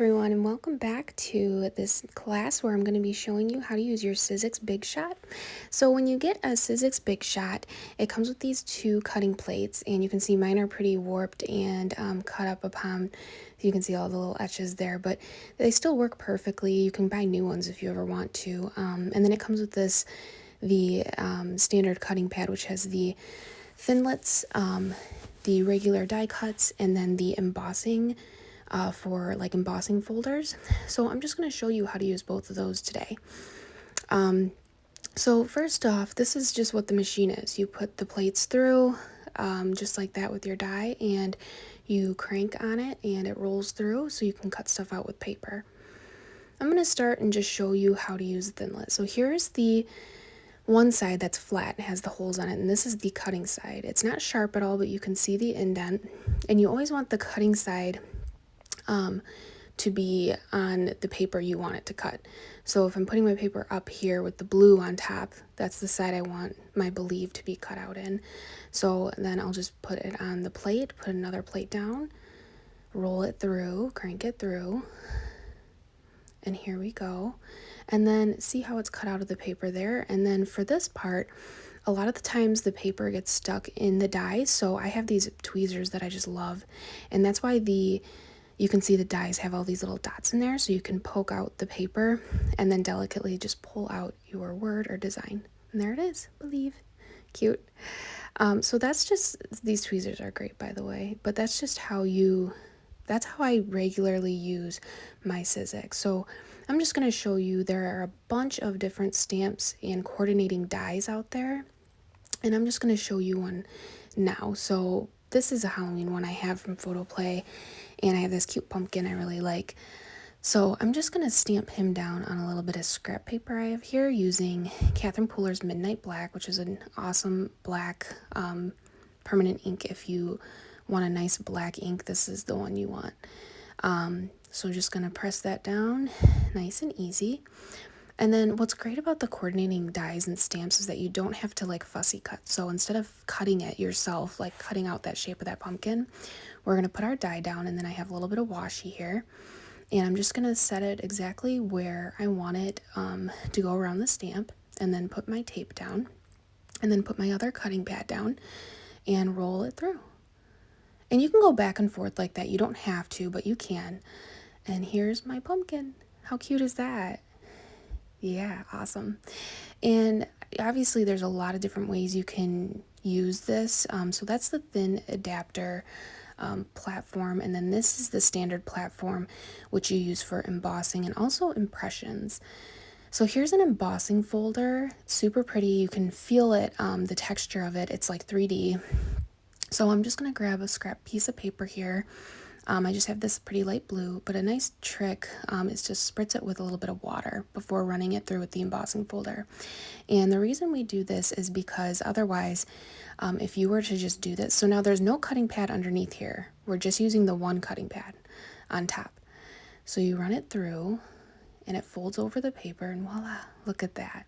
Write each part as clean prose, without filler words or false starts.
everyone, and welcome back to this class where I'm going to be showing you how to use your Sizzix Big Shot. So when you get a Sizzix Big Shot, it comes with these two cutting plates, and you can see mine are pretty warped and cut up upon. You can see all the little etches there, but they still work perfectly. You can buy new ones if you ever want to. And then it comes with the standard cutting pad, which has the thinlets, the regular die cuts, and then the embossing for like embossing folders. So I'm just going to show you how to use both of those today. So first off, this is just what the machine is. You put the plates through just like that with your die, and you crank on it and it rolls through so you can cut stuff out with paper. I'm going to start and just show you how to use the thinlet. So here's the one side that's flat and has the holes on it, and this is the cutting side. It's not sharp at all, but you can see the indent, and you always want the cutting side to be on the paper you want it to cut. So if I'm putting my paper up here with the blue on top, that's the side I want my believe to be cut out in. So then I'll just put it on the plate, put another plate down, roll it through, crank it through, and here we go. And then see how it's cut out of the paper there. And then for this part, a lot of the times the paper gets stuck in the die, so I have these tweezers that I just love, and that's why you can see the dies have all these little dots in there, so you can poke out the paper and then delicately just pull out your word or design. And there it is, believe. Cute. So that's just, these tweezers are great, by the way, but that's just that's how I regularly use my Sizzix. So I'm just going to show you, there are a bunch of different stamps and coordinating dies out there, and I'm just going to show you one now. So this is a Halloween one I have from Photoplay, and I have this cute pumpkin I really like. So I'm just going to stamp him down on a little bit of scrap paper I have here using Catherine Pooler's Midnight Black, which is an awesome black permanent ink. If you want a nice black ink, this is the one you want. So I'm just going to press that down nice and easy. And then what's great about the coordinating dies and stamps is that you don't have to like fussy cut. So instead of cutting it yourself, like cutting out that shape of that pumpkin, we're going to put our die down, and then I have a little bit of washi here. And I'm just going to set it exactly where I want it to go around the stamp, and then put my tape down, and then put my other cutting pad down and roll it through. And you can go back and forth like that. You don't have to, but you can. And here's my pumpkin. How cute is that? Yeah, awesome. And obviously there's a lot of different ways you can use this. So that's the thin adapter platform, and then this is the standard platform, which you use for embossing and also impressions. So here's an embossing folder. It's super pretty. You can feel it, the texture of it. It's like 3D. So I'm just going to grab a scrap piece of paper here. I just have this pretty light blue, but a nice trick is to spritz it with a little bit of water before running it through with the embossing folder. And the reason we do this is because otherwise, if you were to just do this, so now there's no cutting pad underneath here. We're just using the one cutting pad on top. So you run it through and it folds over the paper, and voila, look at that.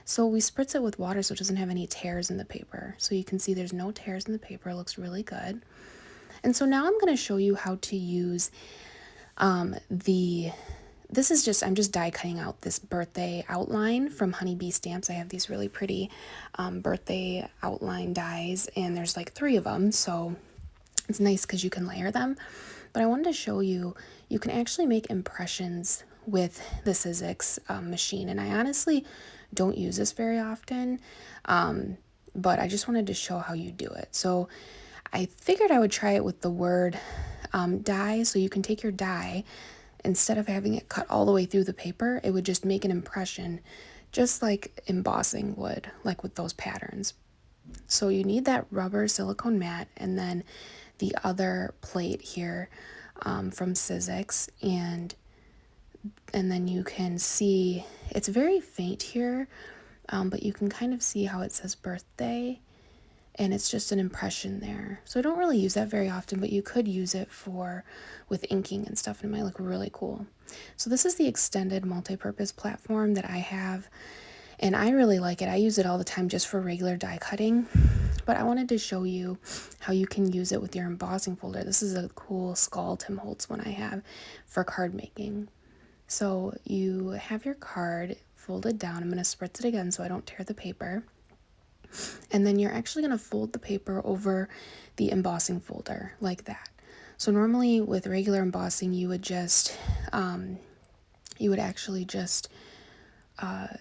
So we spritz it with water so it doesn't have any tears in the paper. So you can see there's no tears in the paper. It looks really good. And so now I'm going to show you how to use I'm just die cutting out this birthday outline from Honeybee Stamps. I have these really pretty birthday outline dies, and there's like 3 of them. So it's nice because you can layer them. But I wanted to show you, you can actually make impressions with the Sizzix machine. And I honestly don't use this very often, but I just wanted to show how you do it. So I figured I would try it with the word die. So you can take your die, instead of having it cut all the way through the paper, it would just make an impression just like embossing would, like with those patterns. So you need that rubber silicone mat, and then the other plate here from Sizzix, and then you can see it's very faint here, but you can kind of see how it says birthday, and it's just an impression there. So I don't really use that very often, but you could use it with inking and stuff, and it might look really cool. So this is the extended multi-purpose platform that I have, and I really like it. I use it all the time just for regular die cutting, But I wanted to show you how you can use it with your embossing folder. This is a cool skull Tim Holtz one I have for card making. So you have your card folded down. I'm going to spritz it again so I don't tear the paper. And then you're actually going to fold the paper over the embossing folder like that. So normally with regular embossing, you would actually just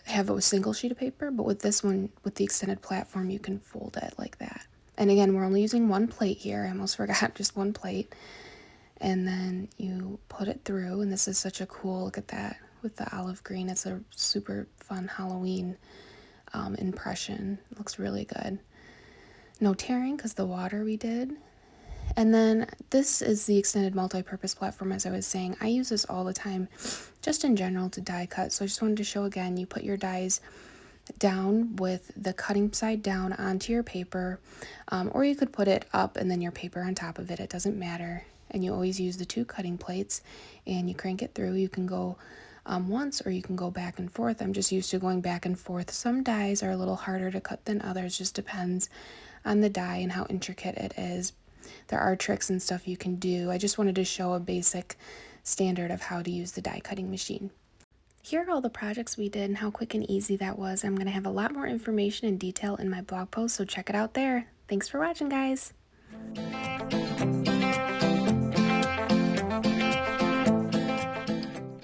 have a single sheet of paper, but with this one, with the extended platform, you can fold it like that. And again, we're only using one plate here. I almost forgot, just one plate. And then you put it through, and this is such a cool, look at that, with the olive green. It's a super fun Halloween impression. It looks really good. No tearing because the water we did. And then this is the extended multi-purpose platform, as I was saying. I use this all the time, just in general, to die cut. So I just wanted to show again, you put your dies down with the cutting side down onto your paper, or you could put it up and then your paper on top of it. It doesn't matter. And you always use the 2 cutting plates, and you crank it through. You can go once, or you can go back and forth. I'm just used to going back and forth. Some dies are a little harder to cut than others, just depends on the die and how intricate it is. There are tricks and stuff you can do. I just wanted to show a basic standard of how to use the die cutting machine. Here are all the projects we did and how quick and easy that was. I'm going to have a lot more information and detail in my blog post, so check it out there. Thanks for watching, guys.